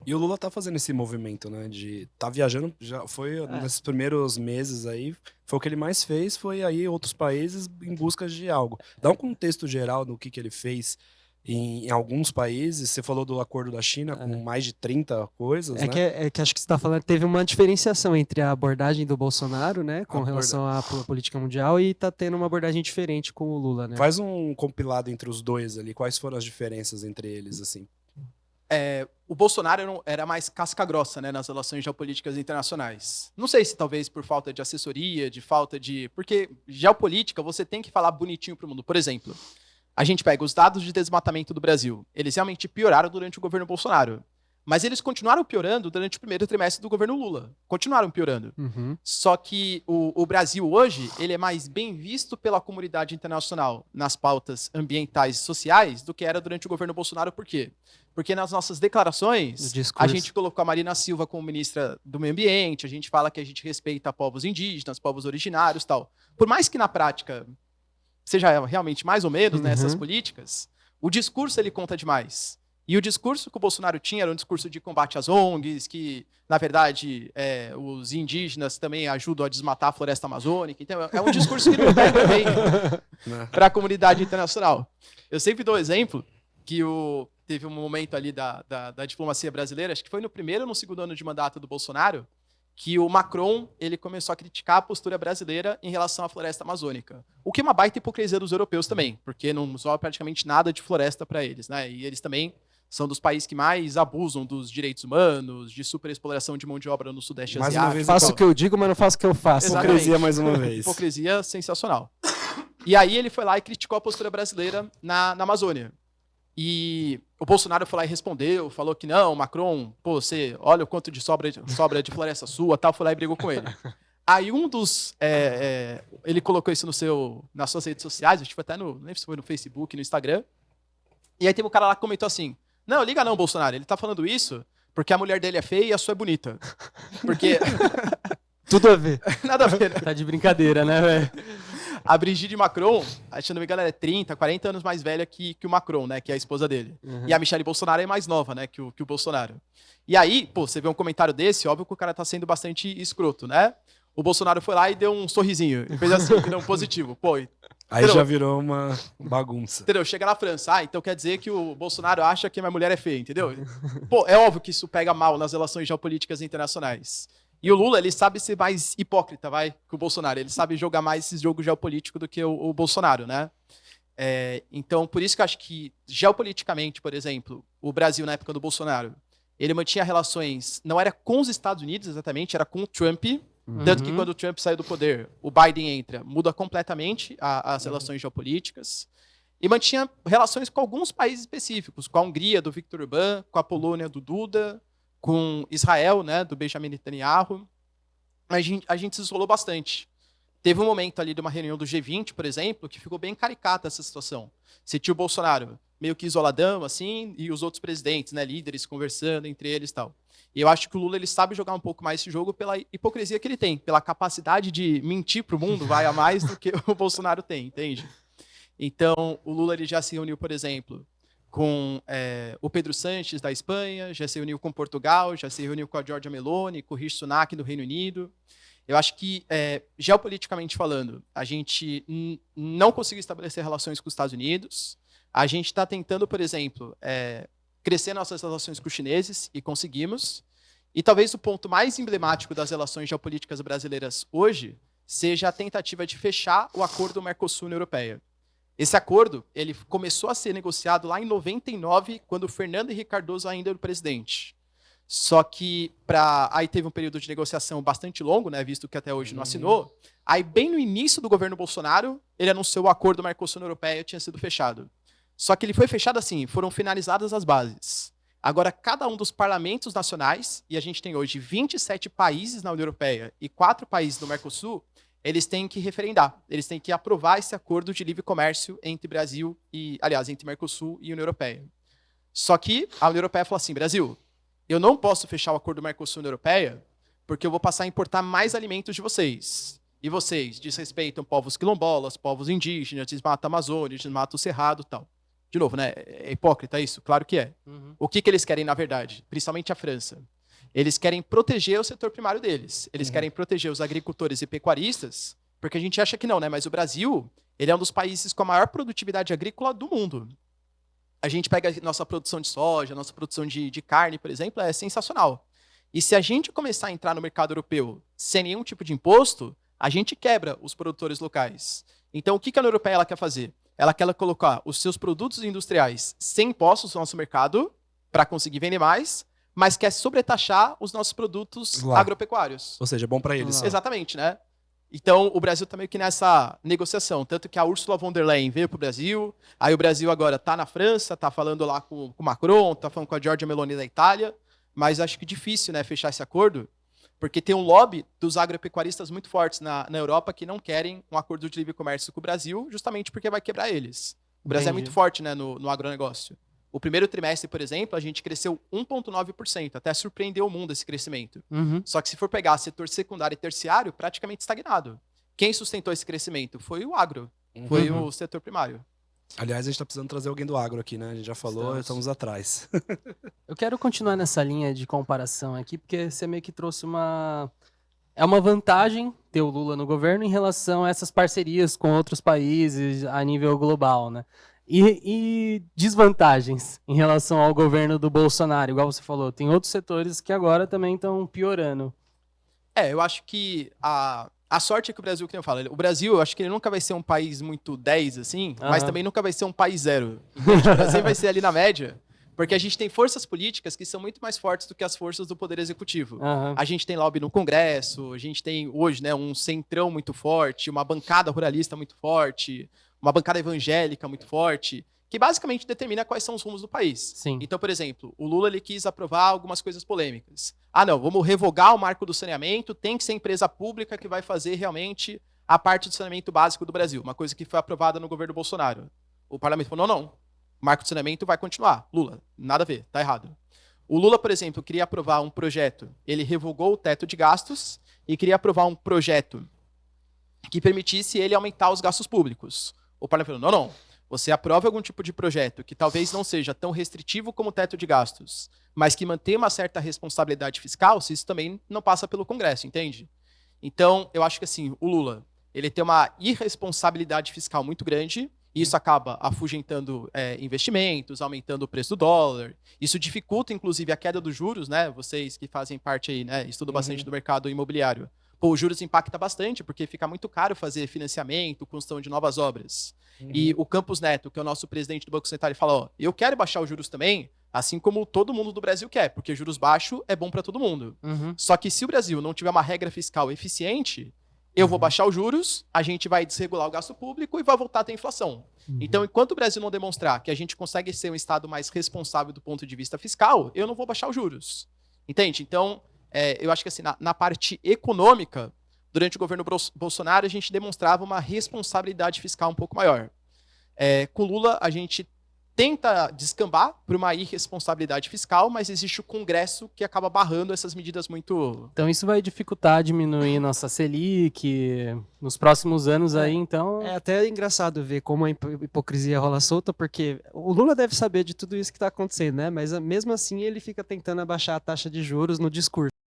E o Lula tá fazendo esse movimento, né, de tá viajando, já foi nesses primeiros meses aí, foi o que ele mais fez, foi aí outros países em busca de algo. Dá um contexto geral do que ele fez em alguns países, você falou do acordo da China com mais de 30 coisas, né? É que acho que você está falando, teve uma diferenciação entre a abordagem do Bolsonaro, né, com relação à política mundial, e tá tendo uma abordagem diferente com o Lula, né? Faz um compilado entre os dois ali, quais foram as diferenças entre eles, assim? O Bolsonaro era mais casca grossa, né, nas relações geopolíticas internacionais. Não sei se talvez por falta de assessoria, de falta de... Porque geopolítica você tem que falar bonitinho para o mundo. Por exemplo, a gente pega os dados de desmatamento do Brasil. Eles realmente pioraram durante o governo Bolsonaro. Mas eles continuaram piorando durante o primeiro trimestre do governo Lula. Continuaram piorando. Só que o Brasil hoje, ele é mais bem visto pela comunidade internacional nas pautas ambientais e sociais do que era durante o governo Bolsonaro. Por quê? Porque nas nossas declarações, a gente colocou a Marina Silva como ministra do Meio Ambiente, a gente fala que a gente respeita povos indígenas, povos originários e tal. Por mais que na prática seja realmente mais ou menos nessas políticas, o discurso ele conta demais. E o discurso que o Bolsonaro tinha era um discurso de combate às ONGs, que, na verdade, os indígenas também ajudam a desmatar a floresta amazônica. Então, é um discurso que não pega bem para a comunidade internacional. Eu sempre dou exemplo que teve um momento ali da diplomacia brasileira, acho que foi no primeiro ou no segundo ano de mandato do Bolsonaro, que o Macron ele começou a criticar a postura brasileira em relação à floresta amazônica. O que é uma baita hipocrisia dos europeus também, porque não sobra praticamente nada de floresta para eles, né? E eles também são dos países que mais abusam dos direitos humanos, de superexploração de mão de obra no Sudeste Asiático. Faço o que eu digo, mas não faço o que eu faço. Exatamente. Hipocrisia mais uma vez. Hipocrisia sensacional. E aí ele foi lá e criticou a postura brasileira na Amazônia. E o Bolsonaro foi lá e respondeu, falou que não, Macron, pô, você olha o quanto de sobra de floresta sua, tal, foi lá e brigou com ele. Aí um dos... ele colocou isso nas suas redes sociais, acho que foi até não lembro se foi no Facebook, no Instagram. E aí teve um cara lá que comentou assim, não, liga não, Bolsonaro, ele tá falando isso porque a mulher dele é feia e a sua é bonita. Porque... Tudo a ver. Nada a ver, né? Tá de brincadeira, né, velho? A Brigitte Macron, se não me engano, ela é 30, 40 anos mais velha que o Macron, né? Que é a esposa dele. E a Michelle Bolsonaro é mais nova, né? Que o Bolsonaro. E aí, pô, você vê um comentário desse, óbvio que o cara tá sendo bastante escroto, né? O Bolsonaro foi lá e deu um sorrisinho. E fez assim, que deu um positivo. Pô, aí entendeu? já virou uma bagunça. Entendeu? Chega na França, então quer dizer que o Bolsonaro acha que a minha mulher é feia, entendeu? Pô, é óbvio que isso pega mal nas relações geopolíticas internacionais. E o Lula, ele sabe ser mais hipócrita, que o Bolsonaro. Ele sabe jogar mais esse jogo geopolítico do que o Bolsonaro, né? Então, por isso que eu acho que, geopoliticamente, por exemplo, o Brasil, na época do Bolsonaro, ele mantinha relações, não era com os Estados Unidos exatamente, era com o Trump. Tanto que quando o Trump saiu do poder, o Biden entra, muda completamente as relações geopolíticas. E mantinha relações com alguns países específicos, com a Hungria, do Viktor Orbán, com a Polônia, do Duda, com Israel, né, do Benjamin Netanyahu. A gente se isolou bastante. Teve um momento ali de uma reunião do G20, por exemplo, que ficou bem caricata essa situação. Você tinha o Bolsonaro meio que isoladão, assim, e os outros presidentes, né, líderes, conversando entre eles e tal. E eu acho que o Lula ele sabe jogar um pouco mais esse jogo pela hipocrisia que ele tem, pela capacidade de mentir para o mundo, a mais do que o Bolsonaro tem, entende? Então, o Lula ele já se reuniu, por exemplo, com o Pedro Sánchez, da Espanha, já se reuniu com Portugal, já se reuniu com a Giorgia Meloni, com o Rishi Sunak, do Reino Unido. Eu acho que, geopoliticamente falando, a gente não conseguiu estabelecer relações com os Estados Unidos. A gente está tentando, por exemplo, crescer nossas relações com os chineses, e conseguimos. E talvez o ponto mais emblemático das relações geopolíticas brasileiras hoje seja a tentativa de fechar o acordo Mercosul-União Europeia. Esse acordo ele começou a ser negociado lá em 99, quando o Fernando Henrique Cardoso ainda era o presidente. Só que aí teve um período de negociação bastante longo, né, visto que até hoje não assinou. Aí, bem no início do governo Bolsonaro, ele anunciou o acordo Mercosul-União Europeia tinha sido fechado. Só que ele foi fechado assim, foram finalizadas as bases. Agora, cada um dos parlamentos nacionais, e a gente tem hoje 27 países na União Europeia e 4 países no Mercosul, eles têm que referendar, eles têm que aprovar esse acordo de livre comércio entre Brasil entre Mercosul e União Europeia. Só que a União Europeia falou assim, Brasil, eu não posso fechar o acordo Mercosul-União Europeia porque eu vou passar a importar mais alimentos de vocês. E vocês desrespeitam povos quilombolas, povos indígenas, desmata a Amazônia, desmata o Cerrado e tal. De novo, né? É hipócrita isso? Claro que é. O que eles querem, na verdade? Principalmente a França. Eles querem proteger o setor primário deles. Eles querem proteger os agricultores e pecuaristas, porque a gente acha que não, né? Mas o Brasil, ele é um dos países com a maior produtividade agrícola do mundo. A gente pega a nossa produção de soja, a nossa produção de carne, por exemplo, é sensacional. E se a gente começar a entrar no mercado europeu sem nenhum tipo de imposto, a gente quebra os produtores locais. Então, o que a União Europeia ela quer fazer? Ela quer colocar os seus produtos industriais sem impostos no nosso mercado para conseguir vender mais, mas quer sobretaxar os nossos produtos agropecuários. Ou seja, é bom para eles. Exatamente, né? Então, o Brasil está meio que nessa negociação. Tanto que a Ursula von der Leyen veio para o Brasil, aí o Brasil agora está na França, está falando lá com o Macron, está falando com a Giorgia Meloni da Itália, mas acho que difícil, né, fechar esse acordo, porque tem um lobby dos agropecuaristas muito fortes na Europa que não querem um acordo de livre comércio com o Brasil, justamente porque vai quebrar eles. O Brasil é muito forte, né, no agronegócio. O primeiro trimestre, por exemplo, a gente cresceu 1,9%, até surpreendeu o mundo esse crescimento. Só que se for pegar setor secundário e terciário, praticamente estagnado. Quem sustentou esse crescimento foi o agro, foi o setor primário. Aliás, a gente está precisando trazer alguém do agro aqui, né? A gente já falou, estamos atrás. Eu quero continuar nessa linha de comparação aqui, porque você meio que trouxe uma... É uma vantagem ter o Lula no governo em relação a essas parcerias com outros países a nível global, né? E desvantagens em relação ao governo do Bolsonaro, igual você falou, tem outros setores que agora também estão piorando. Eu acho que a sorte é que o Brasil, que eu falo, o Brasil, eu acho que ele nunca vai ser um país muito 10, assim, mas também nunca vai ser um país 0. O Brasil vai ser ali na média, porque a gente tem forças políticas que são muito mais fortes do que as forças do Poder Executivo. A gente tem lobby no Congresso, a gente tem hoje, né, um centrão muito forte, uma bancada ruralista muito forte, uma bancada evangélica muito forte, que basicamente determina quais são os rumos do país. Sim. Então, por exemplo, o Lula ele quis aprovar algumas coisas polêmicas. Não, vamos revogar o marco do saneamento, tem que ser empresa pública que vai fazer realmente a parte do saneamento básico do Brasil, uma coisa que foi aprovada no governo Bolsonaro. O parlamento falou, não, o marco do saneamento vai continuar. Lula, nada a ver, tá errado. O Lula, por exemplo, queria aprovar um projeto, ele revogou o teto de gastos e queria aprovar um projeto que permitisse ele aumentar os gastos públicos. O parlamento falou, não, você aprova algum tipo de projeto que talvez não seja tão restritivo como o teto de gastos, mas que mantenha uma certa responsabilidade fiscal, se isso também não passa pelo Congresso, entende? Então, eu acho que assim, o Lula, ele tem uma irresponsabilidade fiscal muito grande, e isso acaba afugentando investimentos, aumentando o preço do dólar. Isso dificulta, inclusive, a queda dos juros, né? Vocês que fazem parte aí, né, estudam bastante do mercado imobiliário. Pô, os juros impacta bastante, porque fica muito caro fazer financiamento, construção de novas obras. E o Campos Neto, que é o nosso presidente do Banco Central, ele fala, eu quero baixar os juros também, assim como todo mundo do Brasil quer, porque juros baixos é bom para todo mundo. Só que se o Brasil não tiver uma regra fiscal eficiente, eu vou baixar os juros, a gente vai desregular o gasto público e vai voltar a ter inflação. Então, enquanto o Brasil não demonstrar que a gente consegue ser um Estado mais responsável do ponto de vista fiscal, eu não vou baixar os juros. Entende? Então, eu acho que assim, na parte econômica, durante o governo Bolsonaro, a gente demonstrava uma responsabilidade fiscal um pouco maior. Com Lula, a gente tenta descambar para uma irresponsabilidade fiscal, mas existe o Congresso que acaba barrando essas medidas muito... Então isso vai dificultar, diminuir nossa Selic nos próximos anos aí, então... É até engraçado ver como a hipocrisia rola solta, porque o Lula deve saber de tudo isso que está acontecendo, né? Mas mesmo assim ele fica tentando abaixar a taxa de juros no discurso.